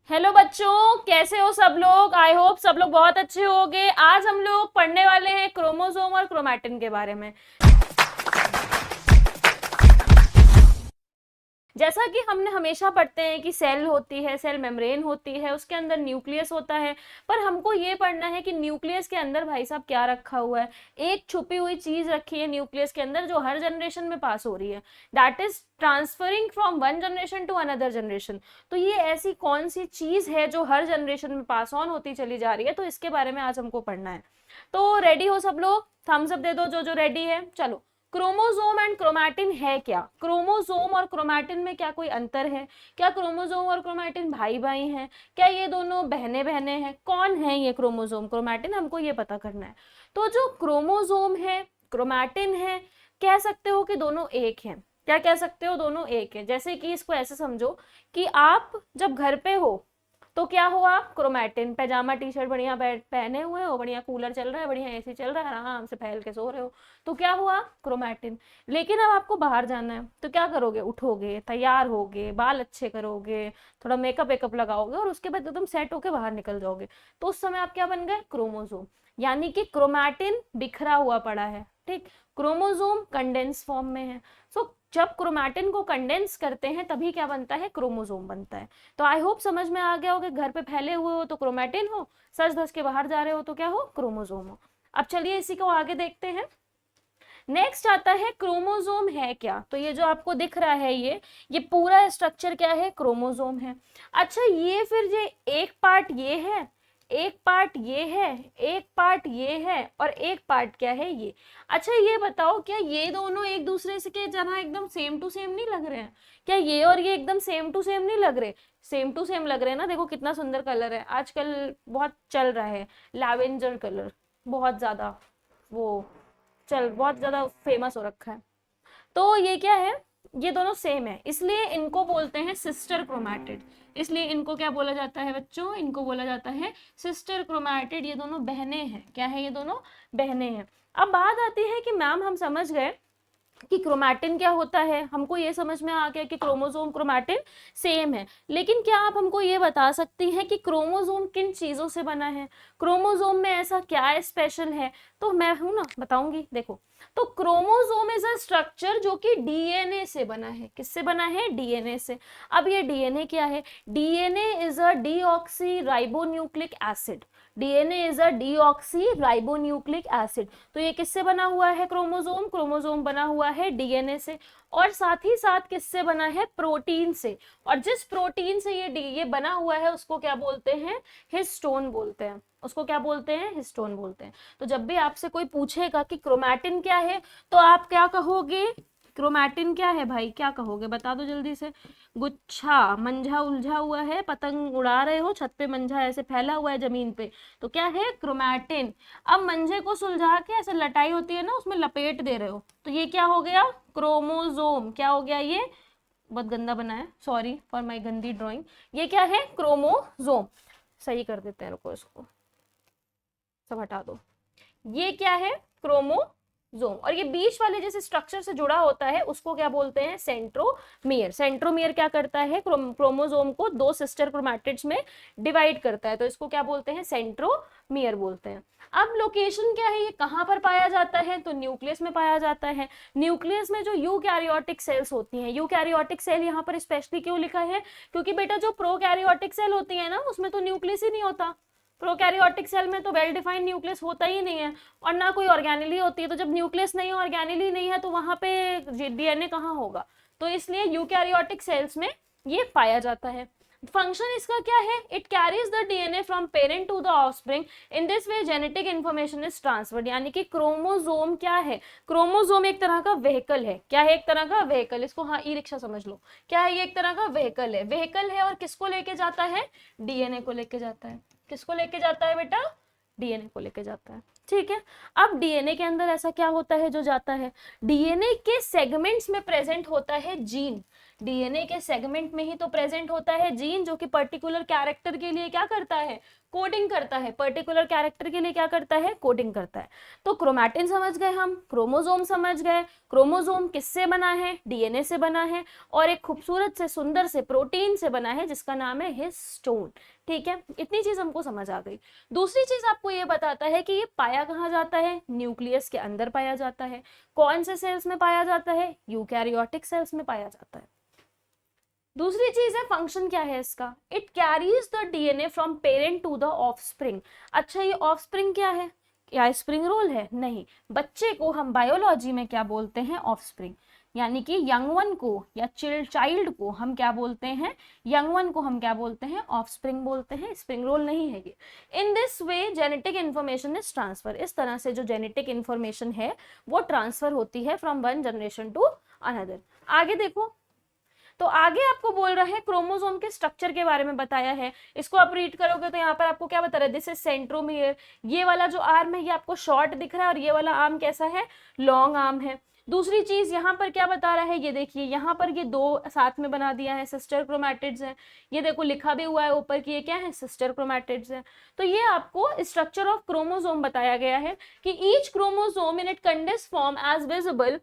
Hello बच्चों, कैसे हो सब लोग। आई होप सब लोग बहुत अच्छे होंगे। आज हम लोग पढ़ने वाले हैं क्रोमोसोम और क्रोमैटिन के बारे में। जैसा कि हमने हमेशा पढ़ते हैं कि सेल होती है, सेल मेम्ब्रेन होती है, उसके अंदर न्यूक्लियस होता है। पर हमको ये पढ़ना है कि न्यूक्लियस के अंदर भाई साहब क्या रखा हुआ है। एक छुपी हुई चीज रखी है न्यूक्लियस के अंदर जो हर जनरेशन में पास हो रही है, that is transferring from one generation to another generation. तो ये ऐसी कौन सी चीज है जो हर जनरेशन में पास ऑन होती चली जा रही है, तो इसके बारे में आज हमको पढ़ना है। तो रेडी हो सब लोग? थम्स अप दे दो जो जो रेडी है। चलो, क्रोमोसोम एंड क्रोमैटिन है क्या? क्रोमोसोम और क्रोमैटिन में क्या कोई अंतर है? क्या क्रोमोसोम और क्रोमैटिन भाई भाई हैं? क्या ये दोनों बहने बहने हैं? कौन है ये क्रोमोसोम क्रोमैटिन, हमको ये पता करना है। तो जो क्रोमोसोम है, क्रोमैटिन है, कह सकते हो कि दोनों एक हैं। क्या कह सकते हो? दोनों एक है। जैसे कि इसको ऐसे समझो कि आप जब घर पे हो तो क्या हो, आप क्रोमैटिन पैजामा टी शर्ट बढ़िया पहने हुए हो, बढ़िया कूलर चल रहा है, बढ़िया एसी चल रहा है, आराम से फैल के सो रहे हो, तो क्या हुआ? क्रोमैटिन। लेकिन अब आपको बाहर जाना है तो क्या करोगे? उठोगे, तैयार होगे, बाल अच्छे करोगे, थोड़ा मेकअप वेकअप लगाओगे और उसके बाद एकदम सेट होके बाहर निकल जाओगे, तो उस समय आप क्या बन गए? क्रोमोसोम। यानी कि क्रोमैटिन बिखरा हुआ पड़ा है, ठीक। क्रोमोसोम कंडेंस फॉर्म में है। सो जब क्रोमैटिन को कंडेंस करते हैं तभी क्या बनता है? क्रोमोसोम बनता है। तो आई होप समझ में आ गया हो कि घर पे फैले हुए हो तो क्रोमैटिन हो, सच धस के बाहर जा रहे हो तो क्या हो? क्रोमोसोम हो। अब चलिए इसी को आगे देखते हैं। नेक्स्ट आता है क्रोमोसोम है क्या। तो ये जो आपको दिख रहा है ये पूरा स्ट्रक्चर क्या है? क्रोमोसोम है। अच्छा, ये फिर ये एक पार्ट ये है, एक पार्ट ये है, एक पार्ट ये है और एक पार्ट क्या है? ये। अच्छा ये बताओ, क्या ये दोनों एक दूसरे से के जरा एकदम सेम टू सेम नहीं लग रहे हैं? क्या ये और ये एकदम सेम टू सेम नहीं लग रहे? सेम टू सेम लग रहे हैं ना। देखो कितना सुंदर कलर है, आजकल बहुत चल रहा है लैवेंडर कलर, बहुत ज्यादा वो चल बहुत ज्यादा फेमस हो रखा है। तो ये क्या है? ये दोनों सेम है, इसलिए इनको बोलते हैं सिस्टर क्रोमैटिड। इसलिए इनको क्या बोला जाता है बच्चों? इनको बोला जाता है सिस्टर क्रोमैटिड। ये दोनों बहनें हैं। क्या है? ये दोनों बहनें हैं। अब बात आती है कि मैम हम समझ गए कि क्रोमैटिन क्या होता है, हमको ये समझ में आ गया कि क्रोमोसोम क्रोमैटिन सेम है, लेकिन क्या आप हमको ये बता सकती हैं कि क्रोमोसोम किन चीजों से बना है? क्रोमोसोम में ऐसा क्या स्पेशल है? तो मैं हूं ना, बताऊंगी। देखो, तो क्रोमोसोम इज अ स्ट्रक्चर जो कि डीएनए से बना है। किससे बना है? डीएनए से। अब ये डीएनए क्या है? DNA is a deoxy ribonucleic acid. DNA is a deoxy ribonucleic acid. तो ये किससे बना हुआ है? क्रोमोसोम। क्रोमोसोम बना हुआ है डीएनए से, और साथ ही साथ किससे बना है? प्रोटीन से। और जिस प्रोटीन से ये बना हुआ है उसको क्या बोलते हैं? हिस्टोन बोलते हैं। उसको क्या बोलते हैं? हिस्टोन बोलते हैं। तो जब भी आपसे कोई पूछेगा कि क्रोमैटिन क्या है, तो आप क्या कहोगे? क्रोमैटिन क्या है भाई? क्या कहोगे? बता दो जल्दी से। गुच्छा मंझा उलझा हुआ है, पतंग उड़ा रहे हो, छत पे मंझा ऐसे फैला हुआ है जमीन पे, तो क्या है? क्रोमैटिन। अब मंझे को सुलझा के ऐसे लटाई होती है ना, उसमें लपेट दे रहे हो, तो ये क्या हो गया? क्रोमोसोम। क्या हो गया? ये बहुत गंदा बना है, सॉरी फॉर माई गंदी ड्राइंग। ये क्या है? क्रोमोसोम। सही कर देते हैं, रुको इसको सब हटा दो। ये क्या है? क्रोमोसोम। और ये बीच वाले जैसे स्ट्रक्चर से जुड़ा होता है उसको क्या बोलते हैं? सेंट्रोमियर। सेंट्रोमियर क्या करता है? क्रोमोसोम को दो सिस्टर क्रोमैटिड्स में डिवाइड करता है, तो इसको क्या बोलते हैं? सेंट्रोमियर बोलते हैं। अब लोकेशन क्या है? ये कहां पर पाया जाता है? तो न्यूक्लियस में पाया जाता है। न्यूक्लियस में जो यूकैरियोटिक सेल्स होती हैं, यूकैरियोटिक सेल यहाँ पर स्पेशली क्यों लिखा है? क्योंकि बेटा जो प्रोकैरियोटिक सेल होती है ना, उसमें तो न्यूक्लियस ही नहीं होता। प्रोकैरियोटिक सेल में तो वेल डिफाइंड न्यूक्लियस होता ही नहीं है, और ना कोई ऑर्गेनेली होती है। तो जब न्यूक्लियस नहीं है, ऑर्गेनेली नहीं है, तो वहां पे डीएनए कहाँ होगा? तो इसलिए यूकैरियोटिक सेल्स में ये पाया जाता है। फंक्शन इसका क्या है? It carries the DNA from parent to the offspring. In this way genetic information is transferred. यानी कि क्रोमोसोम क्या है? क्रोमोसोम एक तरह का व्हीकल है। क्या है? एक तरह का व्हीकल। इसको हाँ ई रिक्शा समझ लो। क्या है? ये एक तरह का व्हीकल है। व्हीकल है और किसको लेके जाता है? डीएनए को लेके जाता है। किसको लेके जाता है बेटा? डीएनए को लेके जाता है। ठीक है। अब डीएनए के अंदर ऐसा क्या होता है जो जाता है? डीएनए के सेगमेंट्स में प्रेजेंट होता है जीन। डीएनए के सेगमेंट में ही तो प्रेजेंट होता है जीन, जो कि पर्टिकुलर कैरेक्टर के लिए क्या करता है, कोडिंग करता है, पर्टिकुलर कैरेक्टर के लिए क्या करता है, कोडिंग करता है। तो क्रोमैटिन समझ गए हम, क्रोमोसोम समझ गए, क्रोमोसोम किससे बना है, डीएनए से बना है, और एक खूबसूरत से सुंदर से प्रोटीन से बना है जिसका नाम है हिस्टोन। ठीक है, इतनी चीज हमको समझ आ गई। दूसरी चीज आपको ये बताता है कि ये पाया कहाँ जाता है, न्यूक्लियस के अंदर पाया जाता है। कौन से सेल्स में पाया जाता है, यूकैरियोटिक सेल्स में पाया जाता है। दूसरी चीज है फंक्शन क्या है इसका, it carries the DNA from parent to the offspring. अच्छा, ये ऑफस्प्रिंग क्या है, क्या स्प्रिंग रोल है, नहीं। बच्चे को हम बायोलॉजी में क्या बोलते हैं, ऑफस्प्रिंग, यानी कि यंग वन को या चाइल्ड को हम क्या बोलते हैं, यंग वन को हम क्या बोलते हैं, ऑफस्प्रिंग बोलते हैं, स्प्रिंग रोल नहीं है ये। इन this way genetic information is transfer, इस तरह से जो जेनेटिक इन्फॉर्मेशन है वो ट्रांसफर होती है from one generation to another. आगे देखो, तो आगे आपको बोल रहा है क्रोमोसोम के स्ट्रक्चर के बारे में बताया है। इसको आप रीड करोगे तो यहाँ पर आपको क्या बता रहा है, दिस इज सेंट्रोमियर, ये वाला जो आर्म है ये आपको शॉर्ट दिख रहा है और ये वाला आर्म कैसा है, लॉन्ग आर्म है। दूसरी चीज यहाँ पर क्या बता रहा है, ये देखिए यहाँ पर ये दो साथ में बना दिया है, सिस्टर क्रोमैटिड्स है। ये देखो लिखा भी हुआ है ऊपर कि ये क्या है, सिस्टर क्रोमैटिड्स है। तो ये आपको स्ट्रक्चर ऑफ क्रोमोसोम बताया गया है कि each chromosome in it condensed form as visible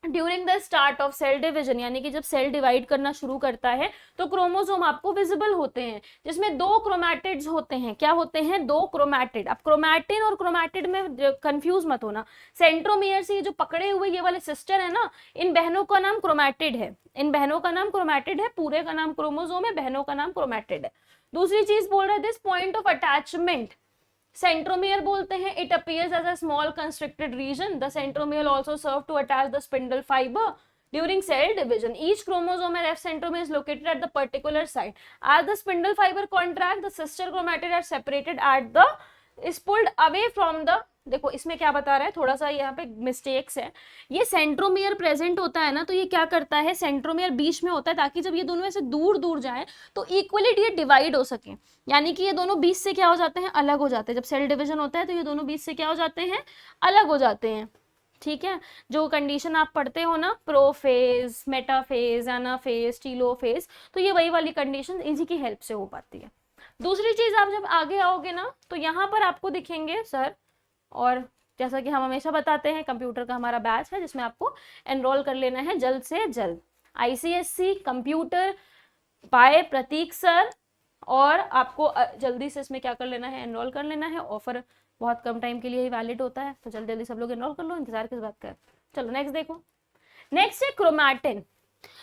during the start of cell division, यानी कि जब सेल डिवाइड करना शुरू करता है तो क्रोमोसोम आपको विजिबल होते हैं, जिसमें दो क्रोमैटिड्स होते हैं। क्या होते हैं, दो क्रोमैटिड। अब क्रोमैटिन और क्रोमैटिड में कंफ्यूज मत होना, सेंट्रोमियर से ये जो पकड़े हुए ये वाले सिस्टर है ना, इन बहनों का नाम क्रोमैटिड है, इन बहनों का नाम क्रोमैटिड है, पूरे का नाम क्रोमोसोम है, बहनों का नाम क्रोमैटिड है। दूसरी चीज बोल रहे हैं this point of attachment centromere बोलते हैं, it appears as a small constricted region, the centromere also serve to attach the spindle fiber during cell division. Each chromosome and F centromere is located at the particular site. As the spindle fiber contract, the sister chromatid are separated at the is pulled away from the, देखो इसमें क्या बता रहा है, थोड़ा सा यहाँ पे मिस्टेक्स है। ये सेंट्रोमियर प्रेजेंट होता है ना, तो ये क्या करता है, सेंट्रोमियर बीच में होता है ताकि जब ये दोनों ऐसे दूर दूर जाए तो इक्वली ये डिवाइड हो सके, यानी कि ये दोनों बीच से क्या हो जाते हैं, अलग हो जाते हैं। जब सेल डिवीजन होता है तो ये दोनों बीच से क्या हो जाते हैं, अलग हो जाते हैं। ठीक है, जो कंडीशन आप पढ़ते हो ना, प्रोफेज, मेटाफेज, एनाफेज, टीलोफेज, तो ये वही वाली कंडीशन इसी की हेल्प से हो पाती है। दूसरी चीज, आप जब आगे आओगे ना तो यहाँ पर आपको दिखेंगे सर, और जैसा कि हम हमेशा बताते हैं कंप्यूटर का हमारा बैच है जिसमें आपको एनरोल कर लेना है जल्द से जल्द। आईसीएससी कंप्यूटर बाय प्रतीक सर, और आपको जल्दी से इसमें क्या कर लेना है, एनरोल कर लेना है। ऑफर बहुत कम टाइम के लिए ही वैलिड होता है, तो जल्दी जल्दी सब लोग एनरोल कर लो, इंतजार किस बात का। चलो नेक्स्ट देखो, नेक्स्ट है chromatin.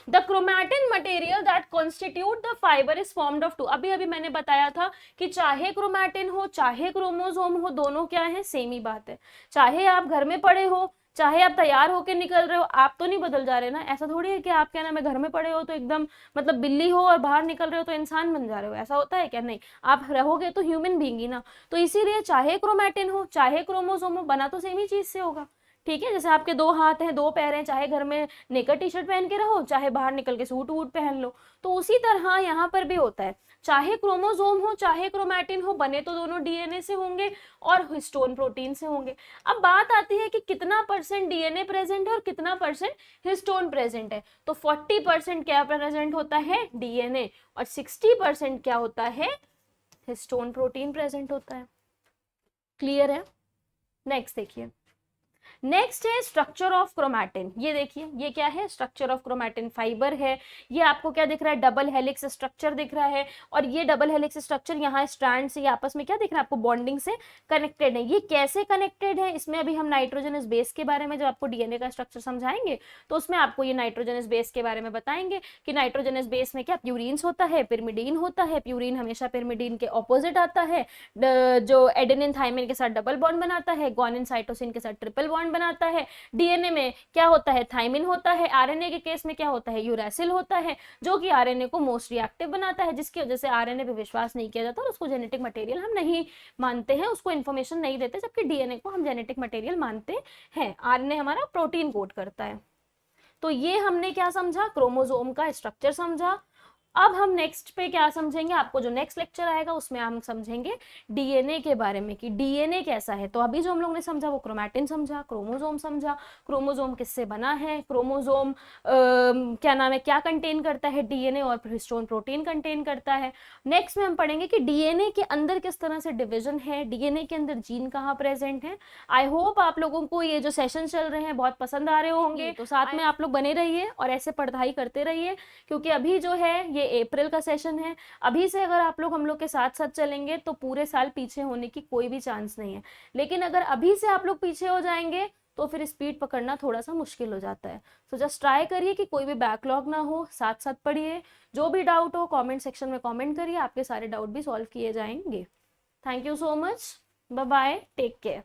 The chromatin material that constitute the fiber is formed of two. अभी अभी मैंने बताया था कि चाहे क्रोमैटिन हो चाहे क्रोमोसोम हो, दोनों क्या है, सेम ही बात है। चाहे आप घर में पड़े हो, चाहे आप तैयार होके निकल रहे हो, आप तो नहीं बदल जा रहे ना। ऐसा थोड़ी है कि आप क्या नाम है, घर में पड़े हो तो एकदम मतलब बिल्ली हो और बाहर निकल रहे हो तो इंसान बन जा रहे हो, ऐसा होता है क्या, नहीं। आप रहोगे तो ह्यूमन बीइंग ही ना। तो इसीलिए चाहे क्रोमैटिन हो चाहे क्रोमोसोम हो, बना तो सेम ही चीज से होगा। ठीक है, जैसे आपके दो हाथ हैं, दो पैर हैं, चाहे घर में नेकर टी शर्ट पहन के रहो चाहे बाहर निकल के सूट वूट पहन लो, तो उसी तरह यहाँ पर भी होता है। चाहे क्रोमोसोम हो चाहे क्रोमैटिन हो, बने तो दोनों डीएनए से होंगे और हिस्टोन प्रोटीन से होंगे। अब बात आती है कि कितना परसेंट डीएनए प्रेजेंट है और कितना परसेंट हिस्टोन प्रेजेंट है। तो 40% क्या प्रेजेंट होता है, डीएनए, और 60% क्या होता है, हिस्टोन प्रोटीन प्रेजेंट होता है। क्लियर है। नेक्स्ट देखिए, नेक्स्ट है स्ट्रक्चर ऑफ क्रोमैटिन। ये देखिए ये क्या है, स्ट्रक्चर ऑफ क्रोमैटिन फाइबर है। ये आपको क्या दिख रहा है, डबल हेलिक्स स्ट्रक्चर दिख रहा है, और ये डबल हेलिक्स स्ट्रक्चर यहाँ स्ट्रैंड से आपस में क्या दिख रहा है आपको, बॉन्डिंग से कनेक्टेड है। ये कैसे कनेक्टेड है, इसमें अभी हम नाइट्रोजनस बेस के बारे में जब आपको डीएनए का स्ट्रक्चर समझाएंगे तो उसमें आपको ये नाइट्रोजनस बेस के बारे में बताएंगे कि नाइट्रोजनस बेस में क्या प्यूरिन्स होता है, पिरिमिडीन होता है। प्यूरिन हमेशा पिरिमिडीन के ऑपोजिट आता है, जो एडेनिन थाइमिन के साथ डबल बॉन्ड बनाता है, ग्वानिन साइटोसिन के साथ ट्रिपल बॉन्ड बनाता है। डीएनए में क्या होता है, थाइमिन होता है। आरएनए के केस में क्या होता है, यूरैसिल होता है, जो कि आरएनए को मोस्ट रिएक्टिव बनाता है, जिसकी वजह से आरएनए पे विश्वास नहीं किया जाता और उसको जेनेटिक मटेरियल हम नहीं मानते हैं, उसको इन्फॉर्मेशन नहीं देते, जबकि डीएनए को हम जेनेटिक मटेरियल मानते हैं। आरएनए हमारा प्रोटीन कोड करता है। तो ये हमने क्या समझा, क्रोमोसोम का स्ट्रक्चर समझा, अब हम नेक्स्ट पे क्या समझेंगे, आपको जो नेक्स्ट लेक्चर आएगा उसमें हम समझेंगे डीएनए के बारे में कि डीएनए कैसा है। तो अभी जो हम लोग ने समझा वो क्रोमैटिन समझा, क्रोमोसोम समझा, क्रोमोसोम किससे बना है, क्रोमोसोम क्या नाम है, क्या कंटेन करता है डीएनए, और फिर हिस्टोन प्रोटीन कंटेन करता है। नेक्स्ट में हम पढ़ेंगे कि डीएनए के अंदर किस तरह से डिवीजन है, डीएनए के अंदर जीन कहाँ प्रेजेंट है। आई होप आप लोगों को ये जो सेशन चल रहे हैं बहुत पसंद आ रहे होंगे, तो साथ में आप लोग बने रहिए और ऐसे पढ़ाई करते रहिए, क्योंकि अभी जो है ये अप्रैल का सेशन है। अभी से अगर आप लोग हम लोग के साथ साथ चलेंगे तो पूरे साल पीछे होने की कोई भी चांस नहीं है, लेकिन अगर अभी से आप लोग पीछे हो जाएंगे तो फिर स्पीड पकड़ना थोड़ा सा मुश्किल हो जाता है। तो जस्ट ट्राई करिए कि कोई भी बैकलॉग ना हो, साथ साथ पढ़िए। जो भी डाउट हो कमेंट सेक्शन में कमेंट करिए, आपके सारे डाउट भी सॉल्व किए जाएंगे। Thank you so much, bye bye, take care.